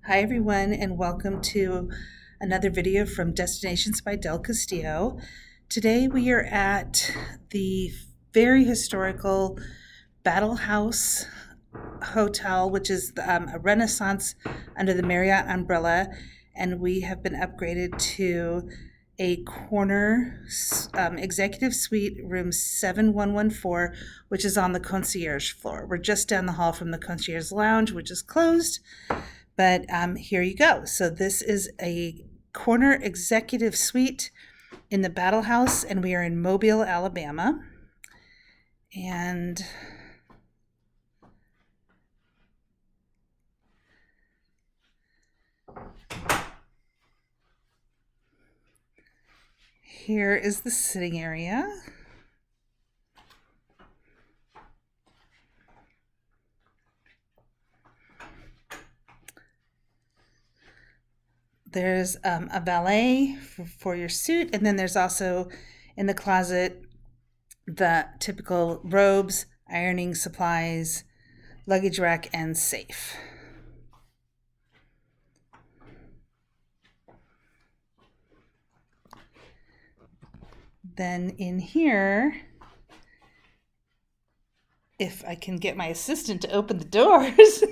Hi everyone, and welcome to another video from Destinations by DelCastillo. Today we are at the very historical Battle House Hotel, which is a Renaissance under the Marriott umbrella, and we have been upgraded to a corner executive suite, room 7114, which is on the concierge floor. We're just down the hall from the concierge lounge, which is closed. But here you go. So this is a corner executive suite in the Battle House, and we are in Mobile, Alabama. And here is the sitting area. There's a valet for your suit, and then there's also in the closet the typical robes, ironing supplies, luggage rack, and safe. Then in here, if I can get my assistant to open the doors,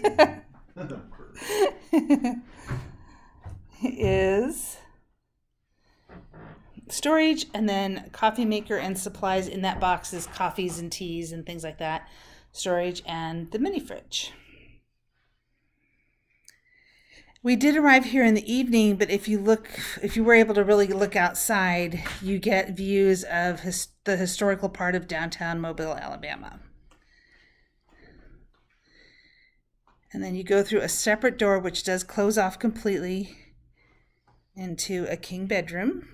is storage, and then coffee maker and supplies. In that box is coffees and teas and things like that. Storage and the mini fridge. We did arrive here in the evening, but if you were able to really look outside, you get views of the historical part of downtown Mobile, Alabama. And then you go through a separate door, which does close off completely, into a king bedroom.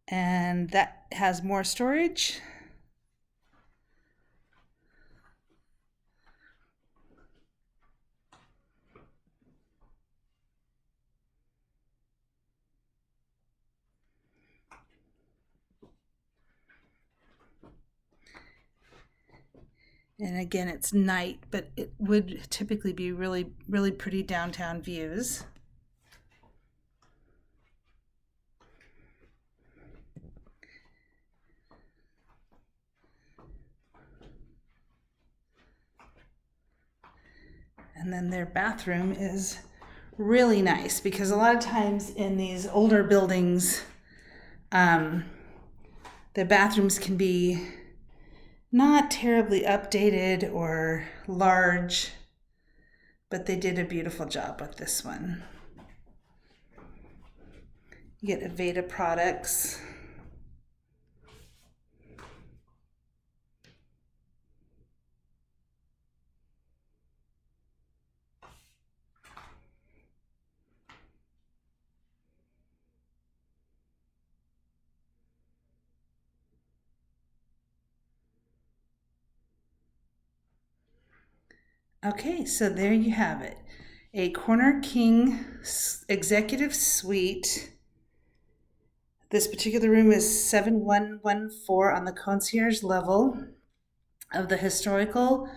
And that has more storage. And again, it's night, but it would typically be really, really pretty downtown views. And then their bathroom is really nice, because a lot of times in these older buildings, the bathrooms can be not terribly updated or large, but they did a beautiful job with this one. You get Aveda products. Okay, so there you have it. A corner king executive suite. This particular room is 7114 on the concierge level of the historical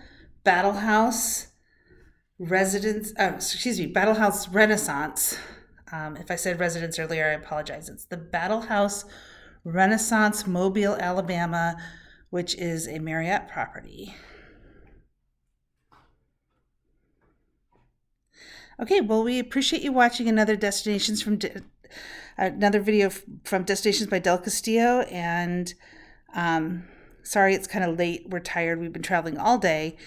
Battle House Battle House Renaissance. If I said residence earlier, I apologize. It's the Battle House Renaissance, Mobile, Alabama, which is a Marriott property. Okay, well, we appreciate you watching another video from Destinations by DelCastillo, and sorry it's kind of late. We're tired. We've been traveling all day,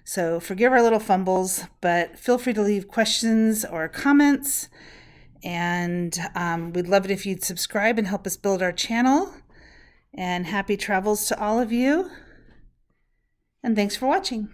so forgive our little fumbles, but feel free to leave questions or comments, and we'd love it if you'd subscribe and help us build our channel. And happy travels to all of you, and thanks for watching.